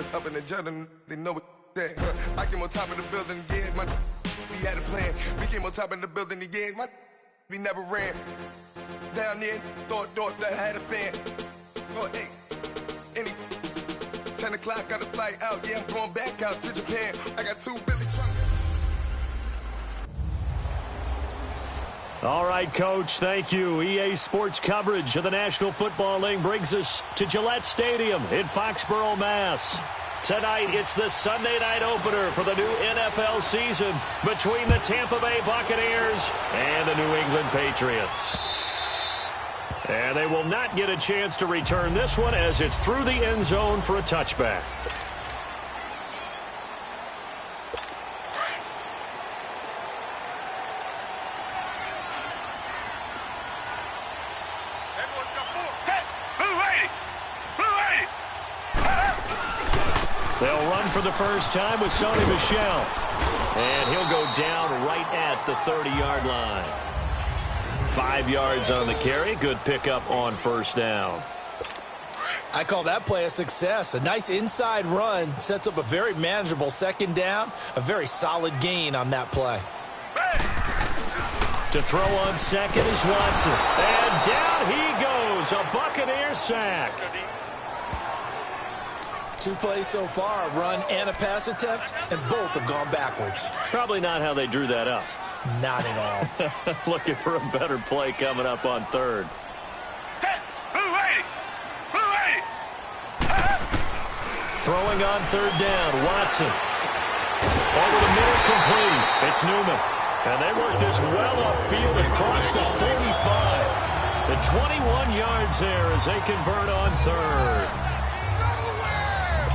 that's up in the judgment, they know what that. I came on top of the building, yeah, my we had a plan. We came on top of the building, yeah, my we never ran. Down there, thought that I had a fan. Oh, hey, any 10 o'clock, got a flight out, yeah, I'm going back out to Japan. I got 2 Billy trucks. All right, Coach, thank you. EA Sports coverage of the National Football League brings us to Gillette Stadium in Foxborough, Mass. Tonight, it's the Sunday night opener for the new NFL season between the Tampa Bay Buccaneers and the New England Patriots. And they will not get a chance to return this one as it's through the end zone for a touchback. They'll run for the first time with Sony Michel. And he'll go down right at the 30-yard line. 5 yards on the carry. Good pickup on first down. I call that play a success. A nice inside run sets up a very manageable second down. A very solid gain on that play. To throw on second is Watson. And down he goes. A Buccaneer sack. 2 plays so far, a run and a pass attempt, and both have gone backwards. Probably not how they drew that up. Not at all. Looking for a better play coming up on third. Throwing on third down, Watson. Over the middle, complete. It's Newman. And they work this well upfield across the 45. The 21 yards there as they convert on third.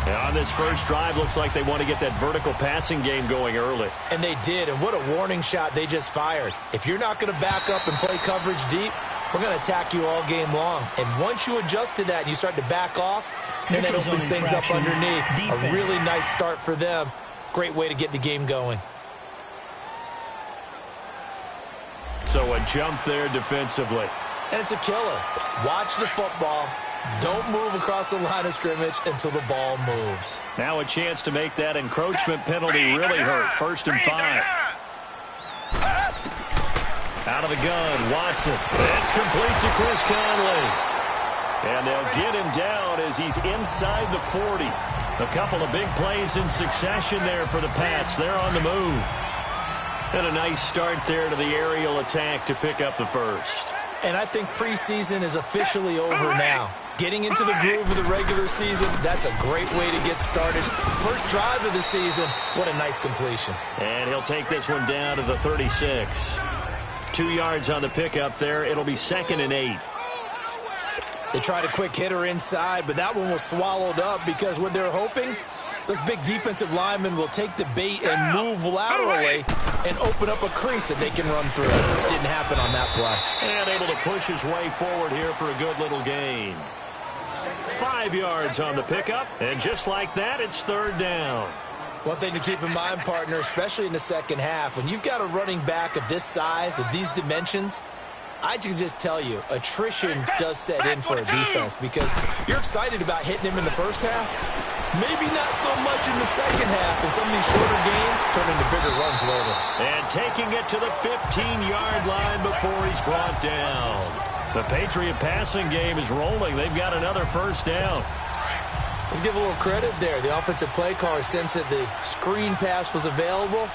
And on this first drive, looks like they want to get that vertical passing game going early. And they did, and what a warning shot they just fired. If you're not going to back up and play coverage deep, we're going to attack you all game long. And once you adjust to that and you start to back off, then that opens things up underneath. Defense. A really nice start for them. Great way to get the game going. So a jump there defensively. And it's a killer. Watch the football. Don't move across the line of scrimmage until the ball moves. Now a chance to make that encroachment penalty really hurt. 1st and 5. Out of the gun, Watson. It's complete to Chris Conley. And they'll get him down as he's inside the 40. A couple of big plays in succession there for the Pats. They're on the move. And a nice start there to the aerial attack to pick up the first. And I think preseason is officially over now. Getting into the groove of the regular season, that's a great way to get started. First drive of the season, what a nice completion. And he'll take this one down to the 36. 2 yards on the pickup there. It'll be 2nd and 8. They tried a quick hitter inside, but that one was swallowed up because what they're hoping, those big defensive linemen will take the bait and move laterally and open up a crease that they can run through. Didn't happen on that play. And able to push his way forward here for a good little gain. 5 yards on the pickup, and just like that, it's 3rd down. One thing to keep in mind, partner, especially in the second half, when you've got a running back of this size, of these dimensions, I can just tell you, attrition does set in for a defense because you're excited about hitting him in the first half. Maybe not so much in the second half, and some of these shorter gains turn into bigger runs later. And taking it to the 15-yard line before he's brought down. The Patriot passing game is rolling. They've got another first down. Let's give a little credit there. The offensive play caller sensed that the screen pass was available.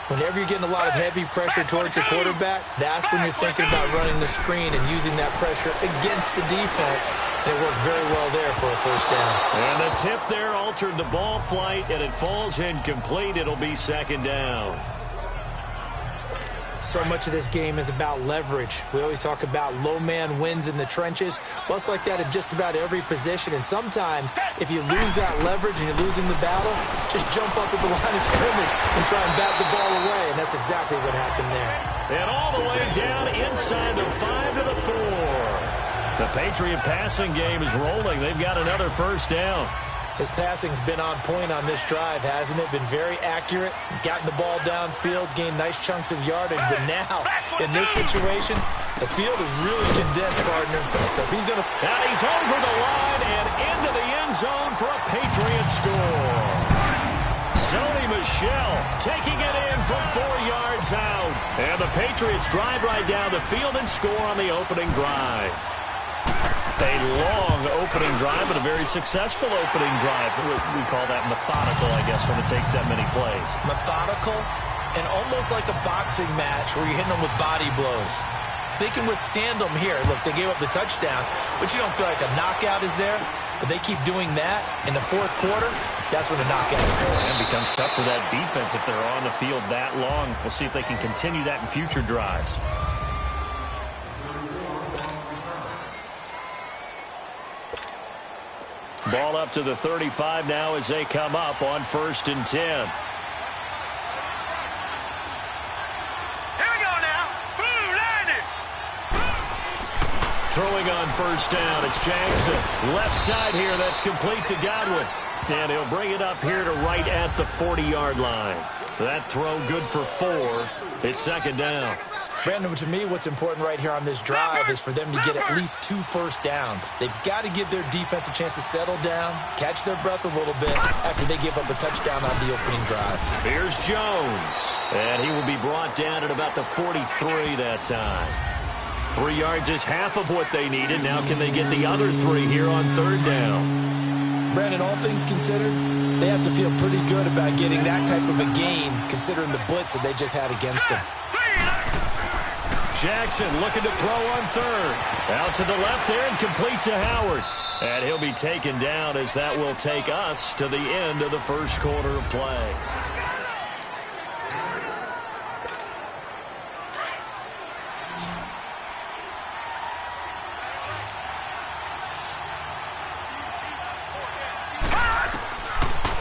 Whenever you're getting a lot of heavy pressure towards your quarterback, that's when you're thinking about running the screen and using that pressure against the defense. And it worked very well there for a first down. And the tip there altered the ball flight, and it falls incomplete. It'll be 2nd down. So much of this game is about leverage. We always talk about low man wins in the trenches. Well, it's like that in just about every position. And sometimes, if you lose that leverage and you're losing the battle, just jump up at the line of scrimmage and try and bat the ball away. And that's exactly what happened there. And all the way down inside the 5 to the 4. The Patriot passing game is rolling. They've got another first down. His passing's been on point on this drive, hasn't it? Been very accurate, gotten the ball downfield, gained nice chunks of yardage. But now, in this situation, the field is really condensed, partner. So if he's going to... And he's over the line and into the end zone for a Patriot score. taking it in from 4 yards out. And the Patriots drive right down the field and score on the opening drive. A long opening drive, but a very successful opening drive. We call that methodical, I guess, when it takes that many plays. Methodical and almost like a boxing match where you're hitting them with body blows. They can withstand them here. Look, they gave up the touchdown, but you don't feel like a knockout is there. But they keep doing that in the fourth quarter. That's when the knockout occurs. It becomes tough for that defense if they're on the field that long. We'll see if they can continue that in future drives. Ball up to the 35 now as they come up on 1st and 10. Throwing on 1st down, it's Jackson. Left side here, that's complete to Godwin. And he'll bring it up here to right at the 40-yard line. That throw good for 4. It's 2nd down. Brandon, to me, what's important right here on this drive is for them to get at least 2 first downs. They've got to give their defense a chance to settle down, catch their breath a little bit after they give up a touchdown on the opening drive. Here's Jones. And he will be brought down at about the 43 that time. 3 yards is half of what they needed. Now can they get the other 3 here on 3rd down? Brandon, all things considered, they have to feel pretty good about getting that type of a gain considering the blitz that they just had against them. Jackson looking to throw on 3rd. Out to the left there and complete to Howard. And he'll be taken down as that will take us to the end of the first quarter of play.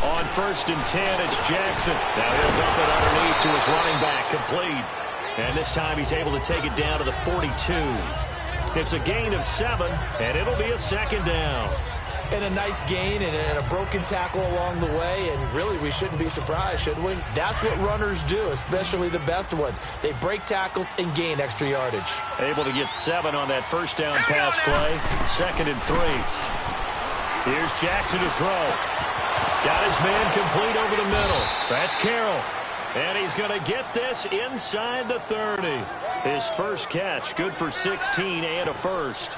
On 1st and 10, it's Jackson. Now he'll dump it underneath to his running back, complete. And this time he's able to take it down to the 42. It's a gain of 7, and it'll be a 2nd down. And a nice gain and a broken tackle along the way, and really we shouldn't be surprised, should we? That's what runners do, especially the best ones. They break tackles and gain extra yardage. Able to get 7 on that 1st down pass play. 2nd and 3. Here's Jackson to throw. Got his man complete over the middle. That's Carroll. And he's going to get this inside the 30. His first catch, good for 16 and a first.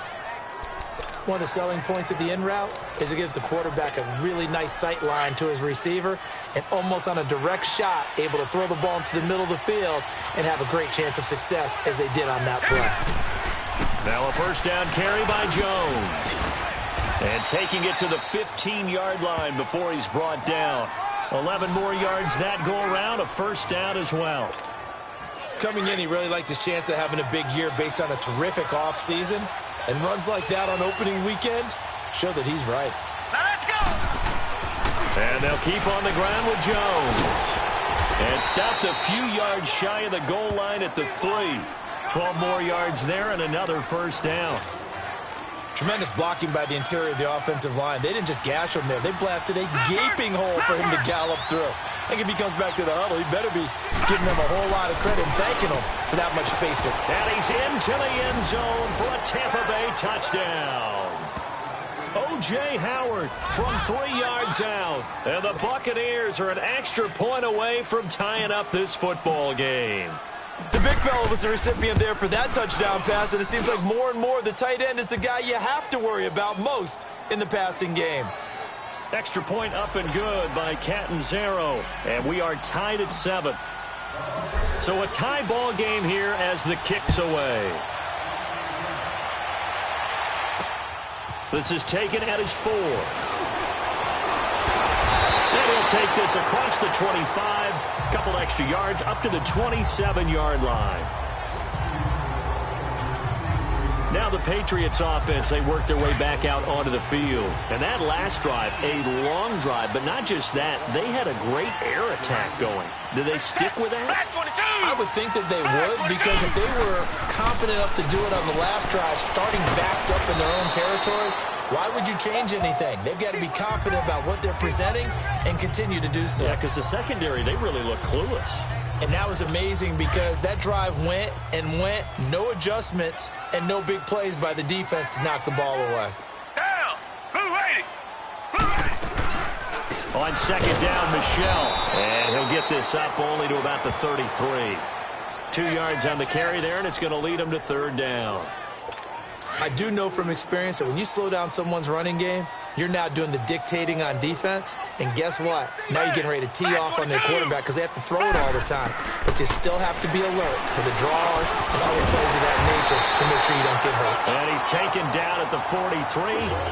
One of the selling points of the in route is it gives the quarterback a really nice sight line to his receiver and almost on a direct shot able to throw the ball into the middle of the field and have a great chance of success as they did on that play. Now a 1st down carry by Jones. And taking it to the 15-yard line before he's brought down. 11 more yards that go around, a 1st down as well. Coming in, he really liked his chance of having a big year based on a terrific offseason. And runs like that on opening weekend show that he's right. Now let's go! And they'll keep on the ground with Jones. And stopped a few yards shy of the goal line at the 3. 12 more yards there and another 1st down. Tremendous blocking by the interior of the offensive line. They didn't just gash him there. They blasted a gaping hole for him to gallop through. I think if he comes back to the huddle, he better be giving them a whole lot of credit and thanking them for that much space. And he's into the end zone for a Tampa Bay touchdown. O.J. Howard from 3 yards out. And the Buccaneers are an extra point away from tying up this football game. The big fella was the recipient there for that touchdown pass, and it seems like more and more the tight end is the guy you have to worry about most in the passing game. Extra point up and good by Catanzaro, and we are tied at 7. So a tie ball game here as the kick's away. This is taken at his 4. And he'll take this across the 25. Couple extra yards up to the 27-yard line. Now the Patriots offense, they work their way back out onto the field. And that last drive, a long drive, but not just that, they had a great air attack going. Do they stick with that? I would think that they would, because if they were confident enough to do it on the last drive, starting backed up in their own territory, why would you change anything? They've got to be confident about what they're presenting and continue to do so. Yeah, because the secondary, they really look clueless. And that was amazing because that drive went and went, no adjustments, and no big plays by the defense to knock the ball away. Down! Blue 80! Blue 80! On second down, Michel. And he'll get this up only to about the 33. 2 yards on the carry there, and it's going to lead him to third down. I do know from experience that when you slow down someone's running game, you're now doing the dictating on defense. And guess what? Now you're getting ready to tee off on their quarterback because they have to throw it all the time. But you still have to be alert for the draws and other plays of that nature to make sure you don't get hurt. And he's taken down at the 43,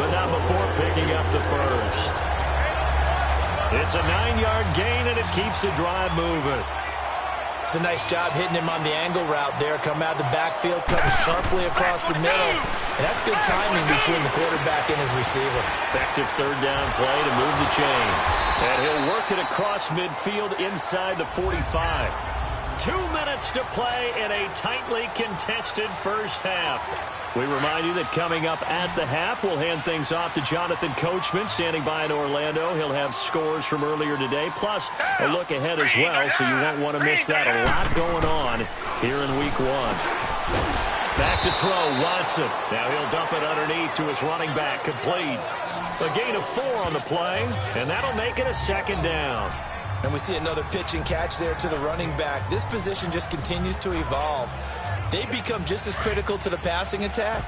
but not before picking up the first. It's a 9-yard gain, and it keeps the drive moving. It's a nice job hitting him on the angle route there. Come out of the backfield, comes sharply across the middle. And that's good timing between the quarterback and his receiver. Effective third down play to move the chains. And he'll work it across midfield inside the 45. 2 minutes to play in a tightly contested first half. We remind you that coming up at the half, we'll hand things off to Jonathan Coachman standing by in Orlando. He'll have scores from earlier today, plus a look ahead as well, so you won't want to miss that. A lot going on here in week 1. Back to throw, Watson. Now he'll dump it underneath to his running back, complete. A gain of 4 on the play, and that'll make it a second down. And we see another pitch and catch there to the running back. This position just continues to evolve. They become just as critical to the passing attack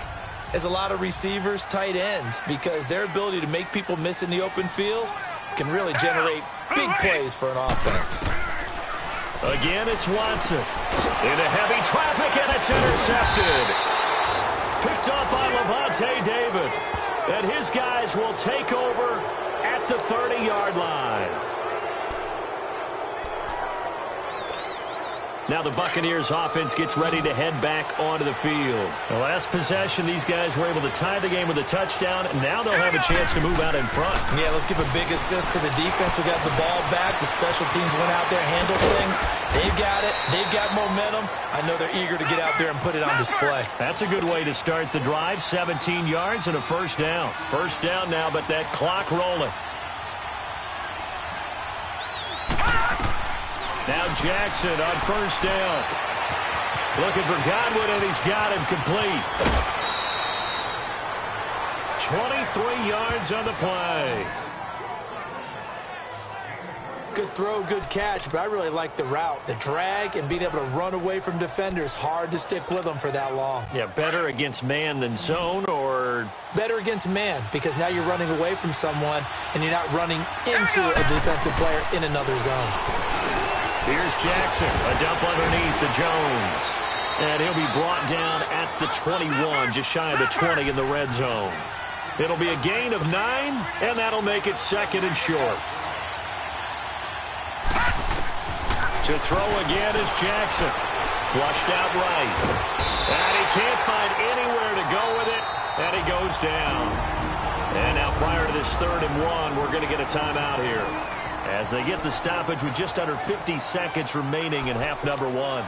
as a lot of receivers, tight ends, because their ability to make people miss in the open field can really generate big plays for an offense. Again, it's Watson. Into heavy traffic, and it's intercepted. Picked up by Levante David. And his guys will take over at the 30-yard line. Now the Buccaneers offense gets ready to head back onto the field. The last possession, these guys were able to tie the game with a touchdown. Now they'll have a chance to move out in front. Yeah, let's give a big assist to the defense who got the ball back. The special teams went out there, handled things. They've got it. They've got momentum. I know they're eager to get out there and put it on display. That's a good way to start the drive. 17 yards and a first down. First down now, but that clock rolling. Now Jackson on first down. Looking for Godwin, and he's got him complete. 23 yards on the play. Good throw, good catch, but I really like the route. The drag and being able to run away from defenders. Hard to stick with them for that long. Yeah, better against man than zone, or? Better against man, because now you're running away from someone and you're not running into a defensive player in another zone. Here's Jackson, a dump underneath to Jones. And he'll be brought down at the 21, just shy of the 20 in the red zone. It'll be a gain of 9, and that'll make it second and short. To throw again is Jackson. Flushed out right. And he can't find anywhere to go with it, and he goes down. And now prior to this 3rd and 1, we're going to get a timeout here, as they get the stoppage with just under 50 seconds remaining in half number 1. Now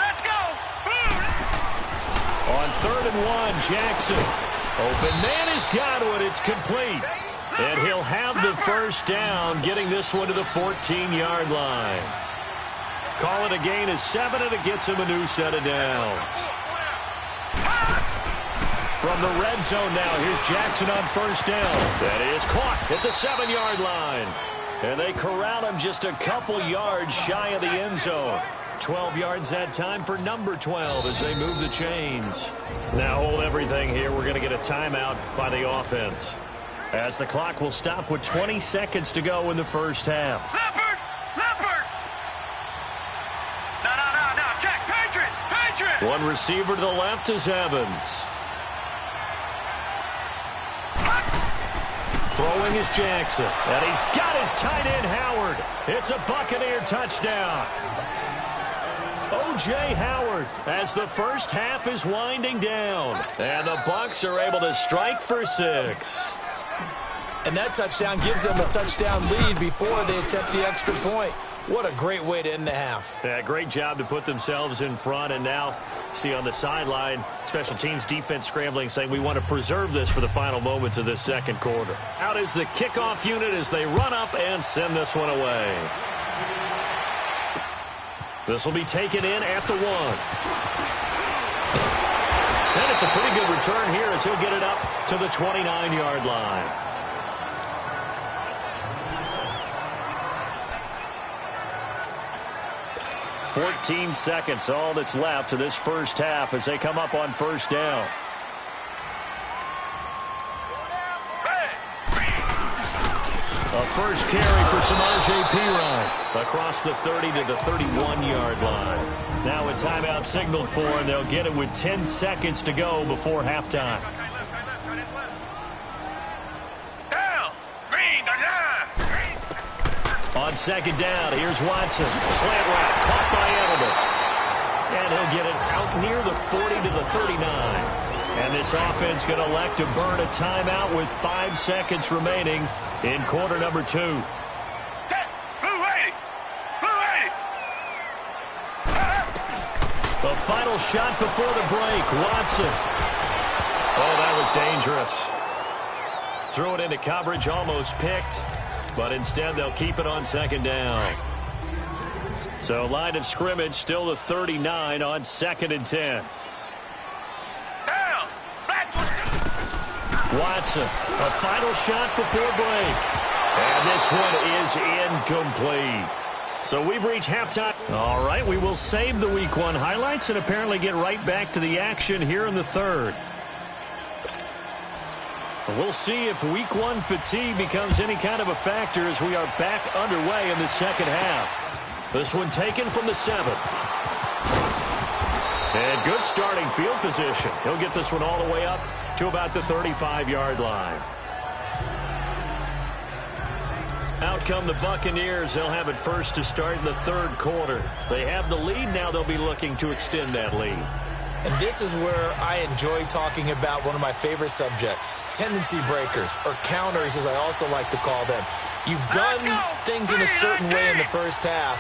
let's go. On 3rd and 1, Jackson. Open man is Godwin. It's complete. And he'll have the first down, getting this one to the 14-yard line. Call it a gain of 7, and it gets him a new set of downs. From the red zone now, here's Jackson on first down. That is caught at the 7-yard line. And they corral him just a couple yards shy of the end zone. 12 yards that time for number 12 as they move the chains. Now hold everything here. We're going to get a timeout by the offense, as the clock will stop with 20 seconds to go in the first half. Leopard! No, check! Patriot! One receiver to the left is Evans. Throwing is Jackson. And he's got his tight end, Howard. It's a Buccaneer touchdown. O.J. Howard, as the first half is winding down. And the Bucs are able to strike for 6. And that touchdown gives them a touchdown lead before they attempt the extra point. What a great way to end the half. Yeah, great job to put themselves in front. And now, see on the sideline, special teams defense scrambling, saying we want to preserve this for the final moments of this second quarter. Out is the kickoff unit as they run up and send this one away. This will be taken in at the 1. And it's a pretty good return here as he'll get it up to the 29-yard line. "14 seconds, all that's left to this first half as they come up on first down. A first carry for Samaje Perine across the 30 to the 31-yard line. Now a timeout signaled for, and they'll get it with 10 seconds to go before halftime. On second down, here's Watson. Slant route, caught by Edelman. And he'll get it out near the 40 to the 39. And this offense going to elect to burn a timeout with 5 seconds remaining in quarter number 2. The final shot before the break, Watson. Oh, that was dangerous. Threw it into coverage, almost picked. But instead, they'll keep it on second down. So line of scrimmage still the 39 on 2nd and 10. Watson, a final shot before break. And this one is incomplete. So we've reached halftime. All right, we will save the Week 1 highlights and apparently get right back to the action here in the 3rd. We'll see if Week 1 fatigue becomes any kind of a factor as we are back underway in the second half. This one taken from the 7. And good starting field position. He'll get this one all the way up to about the 35-yard line. Out come the Buccaneers. They'll have it first to start in the 3rd quarter. They have the lead. Now they'll be looking to extend that lead. And this is where I enjoy talking about one of my favorite subjects, tendency breakers, or counters as I also like to call them. You've done things in a certain way in the first half,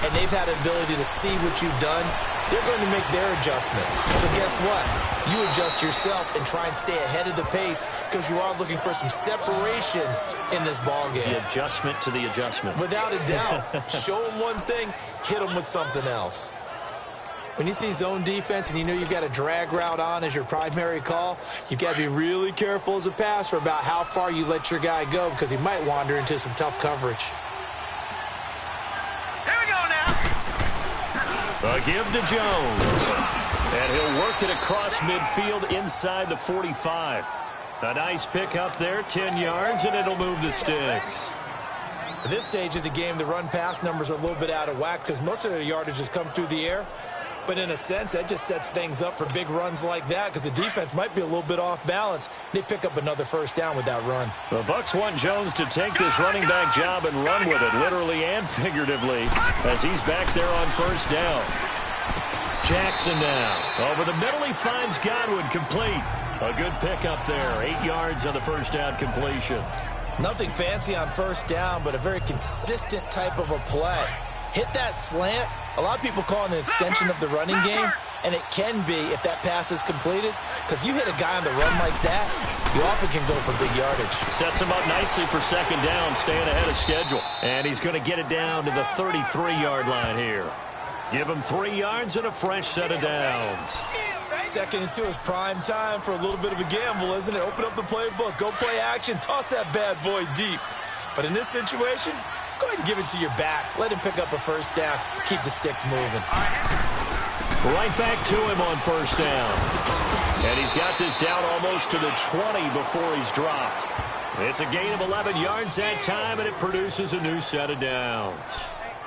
and they've had an ability to see what you've done. They're going to make their adjustments. So guess what? You adjust yourself and try and stay ahead of the pace because you are looking for some separation in this ballgame. The adjustment to the adjustment. Without a doubt. Show them one thing, hit them with something else. When you see zone defense and you know you've got a drag route on as your primary call, you've got to be really careful as a passer about how far you let your guy go because he might wander into some tough coverage. Here we go now. A give to Jones. And he'll work it across midfield inside the 45. A nice pick up there, 10 yards, and it'll move the sticks. At this stage of the game, the run-pass numbers are a little bit out of whack because most of the yardage has come through the air. But in a sense, that just sets things up for big runs like that because the defense might be a little bit off balance. They pick up another first down with that run. The Bucs want Jones to take this running back job and run with it, literally and figuratively, as he's back there on first down. Jackson now. Over the middle, he finds Godwin complete. A good pickup there. 8 yards on the first down completion. Nothing fancy on first down, but a very consistent type of a play. Hit that slant. A lot of people call it an extension of the running game, and it can be if that pass is completed, because you hit a guy on the run like that, you often can go for big yardage. Sets him up nicely for second down, staying ahead of schedule. And he's going to get it down to the 33-yard line here. Give him 3 yards and a fresh set of downs. 2nd and 2 is prime time for a little bit of a gamble, isn't it? Open up the playbook, go play action, toss that bad boy deep. But in this situation, go ahead and give it to your back. Let him pick up a first down. Keep the sticks moving. Right back to him on first down. And he's got this down almost to the 20 before he's dropped. It's a gain of 11 yards that time, and it produces a new set of downs.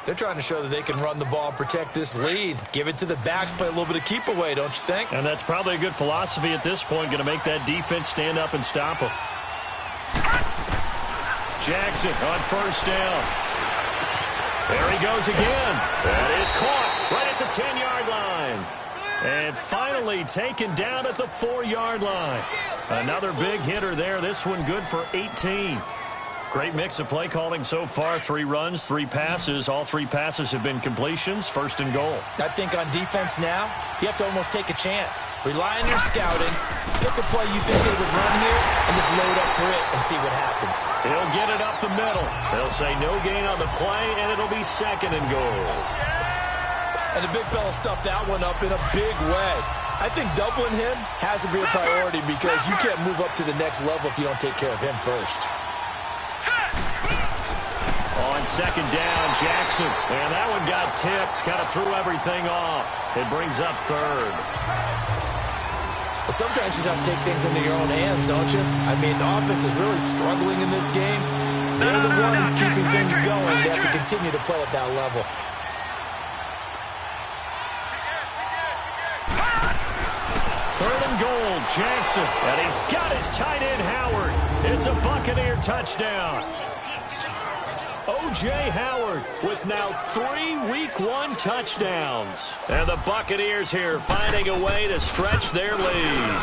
They're trying to show that they can run the ball and protect this lead. Give it to the backs, play a little bit of keep away, don't you think? And that's probably a good philosophy at this point, going to make that defense stand up and stop him. Jackson on first down. There he goes again. That is caught right at the 10-yard line. And finally taken down at the 4-yard line. Another big hitter there. This one good for 18. Great mix of play calling so far. 3 runs, 3 passes. All 3 passes have been completions. 1st and goal. I think on defense now, you have to almost take a chance. Rely on your scouting. Pick a play you think they would run here and just load up for it and see what happens. He'll get it up the middle. They'll say no gain on the play, and it'll be 2nd and goal. And the big fella stuffed that one up in a big way. I think doubling him has to be a priority because you can't move up to the next level if you don't take care of him first. On second down, Jackson. And that one got tipped, kind of threw everything off. It brings up third. Well, sometimes you just have to take things into your own hands, don't you? I mean, the offense is really struggling in this game. They're the ones keeping things going. They have to continue to play at that level. Third and goal, Jackson. And he's got his tight end, Howard. It's a Buccaneer touchdown. O.J. Howard with now 3 Week 1 touchdowns. And the Buccaneers here finding a way to stretch their lead.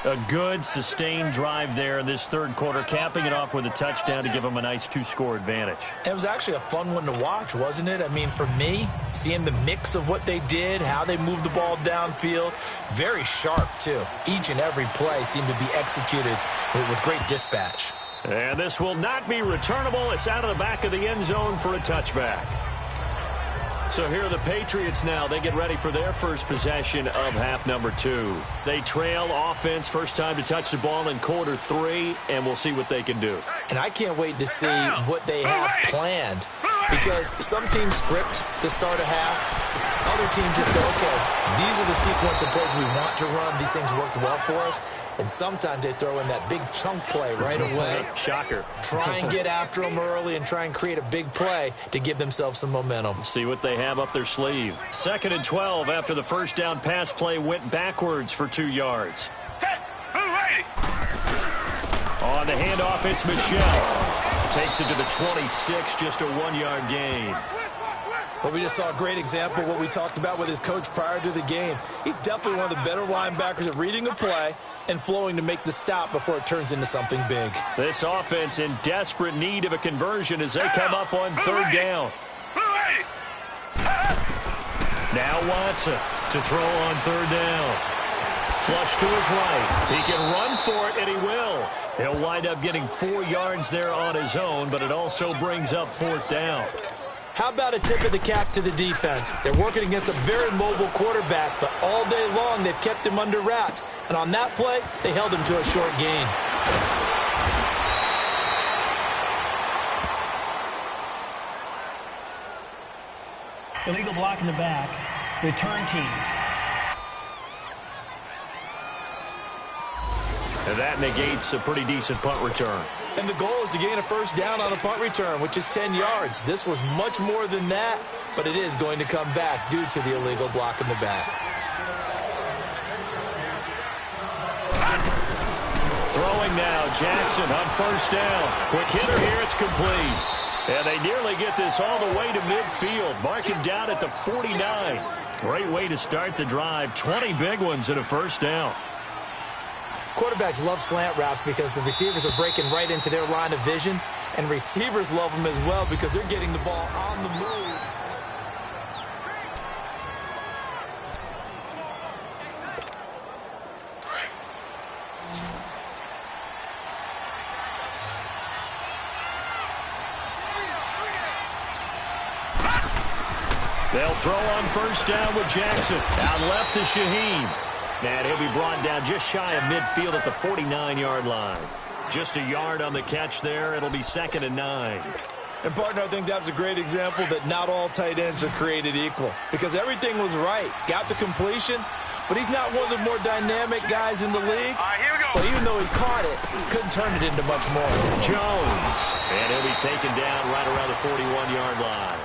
A good, sustained drive there in this third quarter, capping it off with a touchdown to give them a nice 2-score advantage. It was actually a fun one to watch, wasn't it? I mean, for me, seeing the mix of what they did, how they moved the ball downfield, very sharp, too. Each and every play seemed to be executed with great dispatch. And this will not be returnable. It's out of the back of the end zone for a touchback. So here are the Patriots now. They get ready for their first possession of half number 2. They trail offense, first time to touch the ball in quarter 3, and we'll see what they can do. And I can't wait to see what they have planned, because some teams script to start a half. Other teams just go, okay, these are the sequence of plays we want to run. These things worked well for us. And sometimes they throw in that big chunk play right away. Shocker. Try and get after them early and try and create a big play to give themselves some momentum. See what they have up their sleeve. 2nd and 12 after the first down pass play went backwards for 2 yards. On the handoff, it's Michelle. Takes it to the 26, just a 1-yard gain. Well, we just saw a great example of what we talked about with his coach prior to the game. He's definitely one of the better linebackers at reading a play and flowing to make the stop before it turns into something big. This offense in desperate need of a conversion as they come up on 3rd down. Now Watson to throw on 3rd down. Flush to his right. He can run for it, and he will. He'll wind up getting 4 yards there on his own, but it also brings up 4th down. How about a tip of the cap to the defense? They're working against a very mobile quarterback, but all day long they've kept him under wraps. And on that play, they held him to a short gain. Illegal block in the back. Return team. And that negates a pretty decent punt return. And the goal is to gain a first down on a punt return, which is 10 yards. This was much more than that, but it is going to come back due to the illegal block in the back. Throwing now, Jackson on 1st down. Quick hitter here, it's complete. And they nearly get this all the way to midfield. Mark him down at the 49. Great way to start the drive. 20 big ones and a first down. Quarterbacks love slant routes because the receivers are breaking right into their line of vision, and receivers love them as well because they're getting the ball on the move. They'll throw on 1st down with Jackson. Out left to Shaheen. And he'll be brought down just shy of midfield at the 49-yard line. Just a yard on the catch there. It'll be 2nd and 9. And, partner, I think that's a great example that not all tight ends are created equal, because everything was right. Got the completion, but he's not one of the more dynamic guys in the league. So even though he caught it, couldn't turn it into much more. Jones. And he'll be taken down right around the 41-yard line.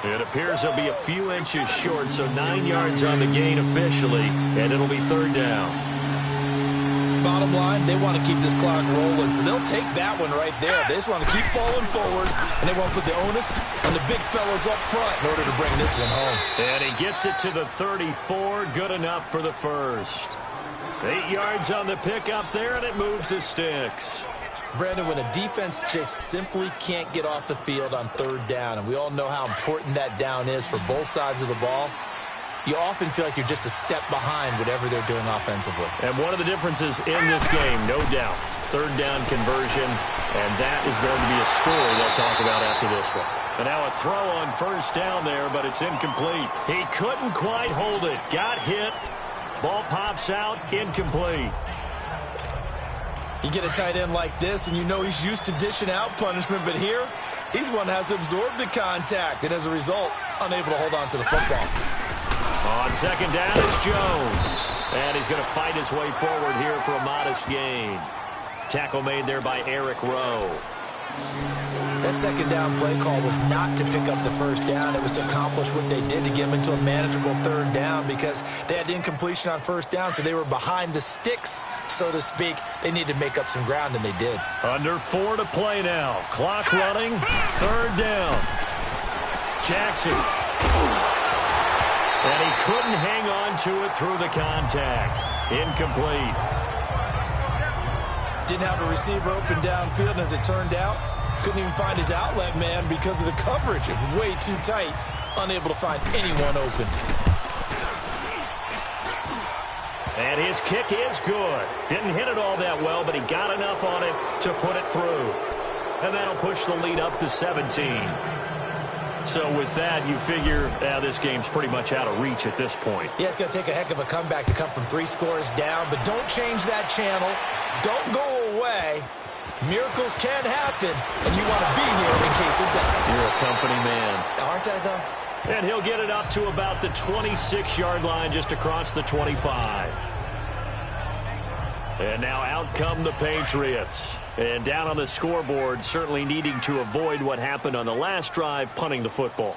It appears he'll be a few inches short, so 9 yards on the gain officially, and it'll be 3rd down. Bottom line, they want to keep this clock rolling, so they'll take that one right there. They just want to keep falling forward, and they want to put the onus on the big fellas up front in order to bring this one home. And he gets it to the 34, good enough for the first. 8 yards on the pickup there, and it moves the sticks. Brandon, when a defense just simply can't get off the field on 3rd down, and we all know how important that down is for both sides of the ball, you often feel like you're just a step behind whatever they're doing offensively. And one of the differences in this game, no doubt, 3rd down conversion, and that is going to be a story they'll talk about after this one. And now a throw on first down there, but it's incomplete. He couldn't quite hold it. Got hit. Ball pops out. Incomplete. You get a tight end like this, and you know he's used to dishing out punishment, but here, he's one that has to absorb the contact, and as a result, unable to hold on to the football. On second down, it's Jones. And he's going to fight his way forward here for a modest gain. Tackle made there by Eric Rowe. That second down play call was not to pick up the first down. It was to accomplish what they did to get them into a manageable third down because they had incompletion on first down, so they were behind the sticks, so to speak. They needed to make up some ground, and they did. Under 4 to play now. Clock running. Third down. Jackson. And he couldn't hang on to it through the contact. Incomplete. Didn't have a receiver open downfield, and as it turned out, couldn't even find his outlet man because of the coverage. It was way too tight, unable to find anyone open. And his kick is good. Didn't hit it all that well, but he got enough on it to put it through. And that'll push the lead up to 17. So with that, you figure this game's pretty much out of reach at this point. Yeah, it's going to take a heck of a comeback to come from 3 scores down, but don't change that channel. Don't go away. Miracles can happen, and you want to be here in case it does. You're a company man. Aren't I, though? And he'll get it up to about the 26-yard line, just across the 25. And now out come the Patriots. And down on the scoreboard, certainly needing to avoid what happened on the last drive, punting the football.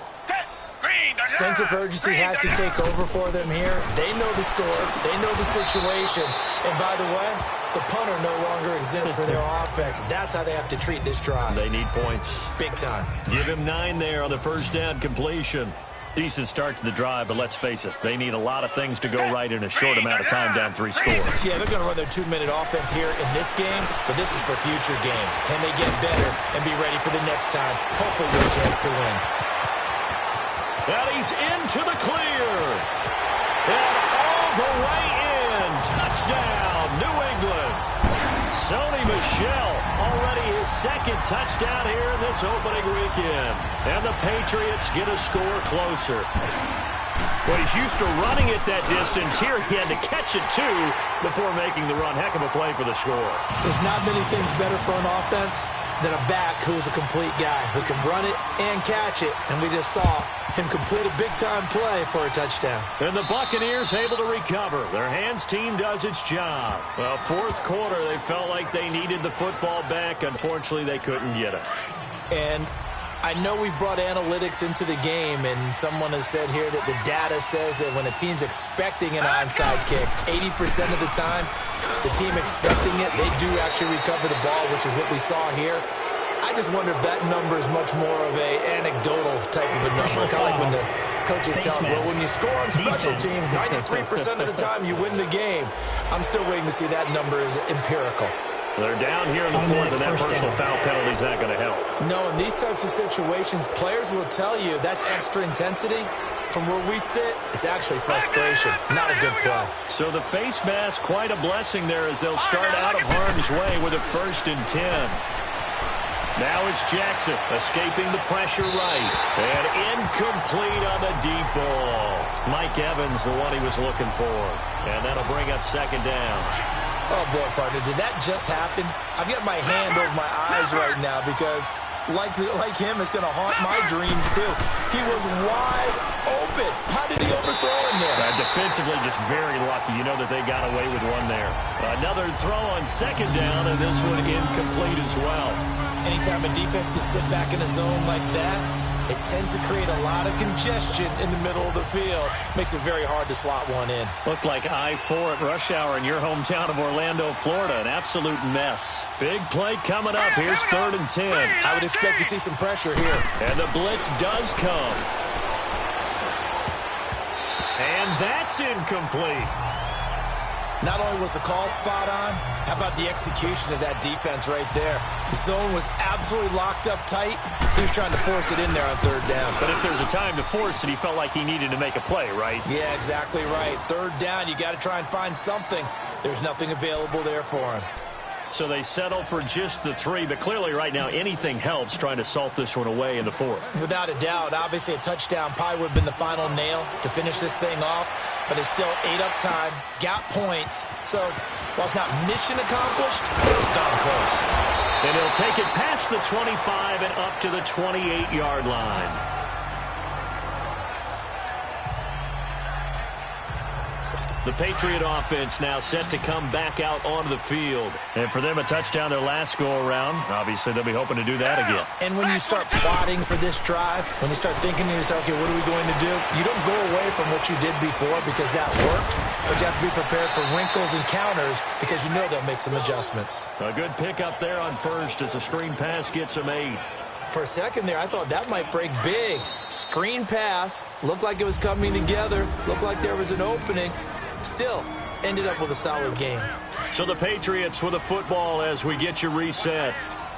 Sense of urgency has to take over for them here. They know the score. They know the situation. And by the way, the punter no longer exists for their offense. That's how they have to treat this drive. They need points. Big time. Give him 9 there on the first down completion. Decent start to the drive, but let's face it, they need a lot of things to go right in a short amount of time down 3 scores. Yeah, they're going to run their 2-minute offense here in this game, but this is for future games. Can they get better and be ready for the next time? Hopefully with a chance to win. And he's into the clear. And all the way in. Touchdown, New England. Sony Michel, already his second touchdown here in this opening weekend. And the Patriots get a score closer. Well, he's used to running it that distance. Here he had to catch it, too, before making the run. Heck of a play for the score. There's not many things better for an offense than a back who's a complete guy who can run it and catch it. And we just saw him complete a big-time play for a touchdown. And the Buccaneers able to recover. Their hands team does its job. Well, fourth quarter, they felt like they needed the football back. Unfortunately, they couldn't get it. And I know we brought analytics into the game, and someone has said here that the data says that when a team's expecting an onside kick, 80% of the time, the team expecting it, they do actually recover the ball, which is what we saw here. I just wonder if that number is much more of a anecdotal type of a number. Kind of like when the coaches tell us, well, when you score on special teams, 93% of the time you win the game. I'm still waiting to see that number is empirical. They're down here in the fourth, and that personal foul penalty is not going to help. No, in these types of situations, players will tell you that's extra intensity. From where we sit, it's actually frustration, not a good play. So the face mask, quite a blessing there as they'll start out of harm's way with a 1st and 10. Now it's Jackson escaping the pressure right. And incomplete on the deep ball. Mike Evans, the one he was looking for. And that'll bring up 2nd down. Oh, boy, partner, did that just happen? I've got my hand over my eyes right now because, like him, it's going to haunt my dreams, too. He was wide open. How did he overthrow him there? Defensively, just very lucky. You know that they got away with one there. Another throw on 2nd down, and this one incomplete as well. Anytime a defense can sit back in a zone like that, it tends to create a lot of congestion in the middle of the field. Makes it very hard to slot one in. Looked like I-4 at rush hour in your hometown of Orlando, Florida. An absolute mess. Big play coming up. Here's 3rd and 10. I would expect to see some pressure here. And the blitz does come. And that's incomplete. Not only was the call spot on, how about the execution of that defense right there? The zone was absolutely locked up tight. He was trying to force it in there on 3rd down. But if there's a time to force it, he felt like he needed to make a play, right? Yeah, exactly right. 3rd down, you got to try and find something. There's nothing available there for him. So they settle for just the 3, but clearly right now anything helps trying to salt this one away in the 4th. Without a doubt, obviously a touchdown probably would have been the final nail to finish this thing off, but it's still ate up time, got points. So while it's not mission accomplished, it's darn close. And he'll take it past the 25 and up to the 28-yard line. The Patriot offense now set to come back out onto the field. And for them, a touchdown their last go-around. Obviously, they'll be hoping to do that again. And when you start plotting for this drive, when you start thinking to yourself, okay, what are we going to do? You don't go away from what you did before because that worked, but you have to be prepared for wrinkles and counters because you know they'll make some adjustments. A good pickup there on first as a screen pass gets him 8. For a second there, I thought that might break big. Screen pass, looked like it was coming together, looked like there was an opening. Still, ended up with a solid game. So the Patriots with a football as we get you reset.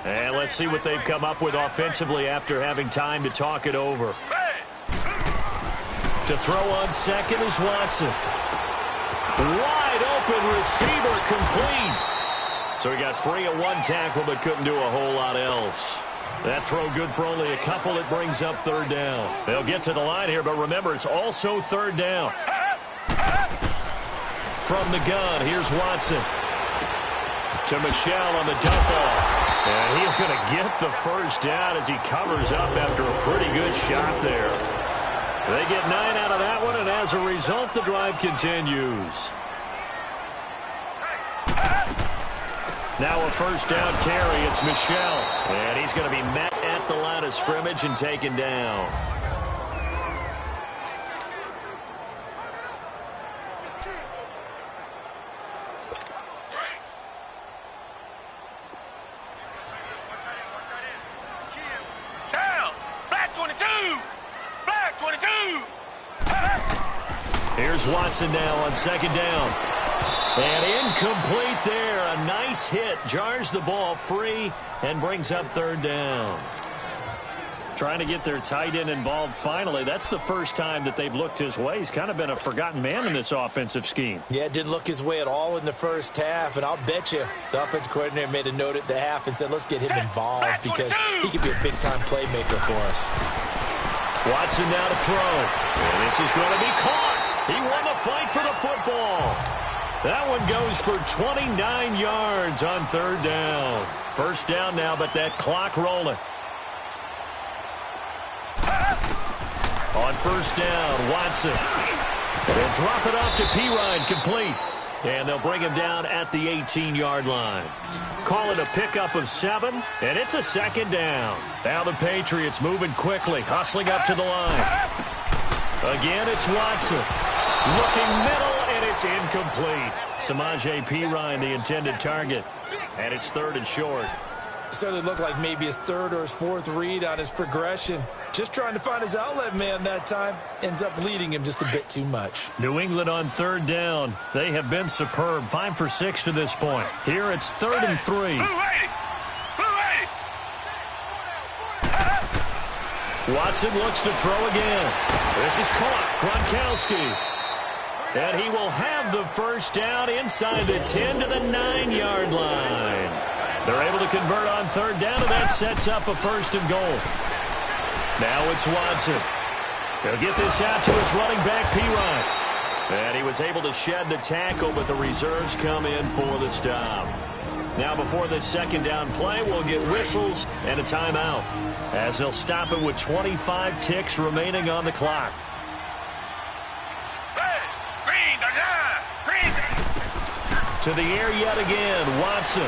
And let's see what they've come up with offensively after having time to talk it over. To throw on second is Watson. Wide open receiver complete. So he got free of 1 tackle but couldn't do a whole lot else. That throw good for only a couple. It brings up 3rd down. They'll get to the line here, but remember, it's also 3rd down. From the gun, here's Watson. To Michelle on the dump-off. And he's going to get the 1st down as he covers up after a pretty good shot there. They get 9 out of that one, and as a result, the drive continues. Now a 1st down carry. It's Michelle. And he's going to be met at the line of scrimmage and taken down. Here's Watson now on 2nd down. And incomplete there. A nice hit. Jars the ball free and brings up 3rd down. Trying to get their tight end involved finally. That's the first time that they've looked his way. He's kind of been a forgotten man in this offensive scheme. Yeah, it didn't look his way at all in the 1st half. And I'll bet you the offensive coordinator made a note at the half and said, let's get him involved because he could be a big-time playmaker for us. Watson now to throw. And this is going to be caught. He won the fight for the football. That one goes for 29 yards on 3rd down. 1st down now, but that clock rolling. On 1st down, Watson. They'll drop it off to Pirine, complete. And they'll bring him down at the 18-yard line. Call it a pickup of 7, and it's a 2nd down. Now the Patriots moving quickly, hustling up to the line. Again, it's Watson. Looking middle, and it's incomplete. Samaje Pirine, the intended target. And it's 3rd and short. Certainly looked like maybe his 3rd or his 4th read on his progression. Just trying to find his outlet man that time. Ends up leading him just a bit too much. New England on 3rd down. They have been superb. 5 for 6 to this point. Here it's 3rd and 3. Watson looks to throw again. This is caught. Gronkowski. And he will have the 1st down inside the 10 to the 9-yard line. They're able to convert on 3rd down, and that sets up a 1st and goal. Now it's Watson. He'll get this out to his running back, Pirine. And he was able to shed the tackle, but the reserves come in for the stop. Now before this 2nd down play, we'll get whistles and a timeout, as they'll stop it with 25 ticks remaining on the clock. To the air yet again, Watson.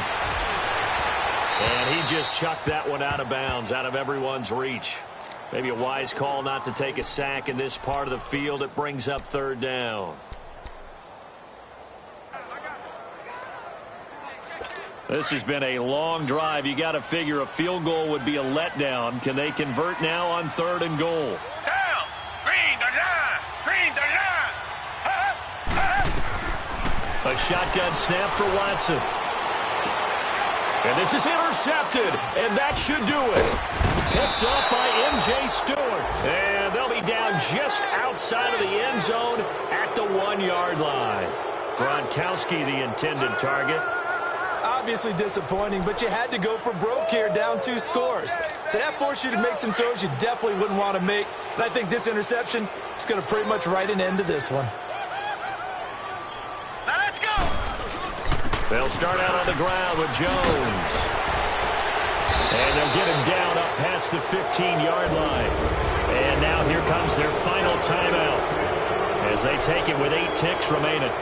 And he just chucked that one out of bounds, out of everyone's reach. Maybe a wise call not to take a sack in this part of the field. It brings up 3rd down. This has been a long drive. You got to figure a field goal would be a letdown. Can they convert now on 3rd and goal? Down! Green the line! Green the line! A shotgun snap for Watson. And this is intercepted, and that should do it. Picked up by M.J. Stewart. And they'll be down just outside of the end zone at the 1-yard line. Gronkowski, the intended target. obviously disappointing, but you had to go for broke here, down 2 scores. So that forced you to make some throws you definitely wouldn't want to make. And I think this interception is going to pretty much write an end to this one. Let's go! They'll start out on the ground with Jones. And they'll get him down up past the 15-yard line. And now here comes their final timeout as they take it with 8 ticks remaining.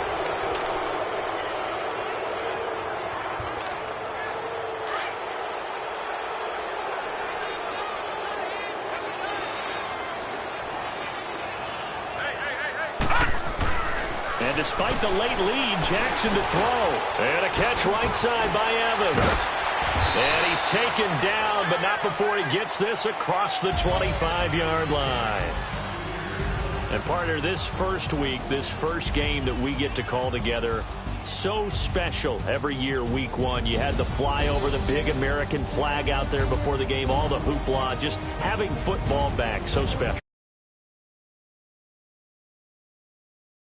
And despite the late lead, Jackson to throw. And a catch right side by Evans. And he's taken down, but not before he gets this across the 25-yard line. And partner, this first week, this first game that we get to call together, so special every year, week 1. You had the flyover, the big American flag out there before the game, all the hoopla, just having football back, so special.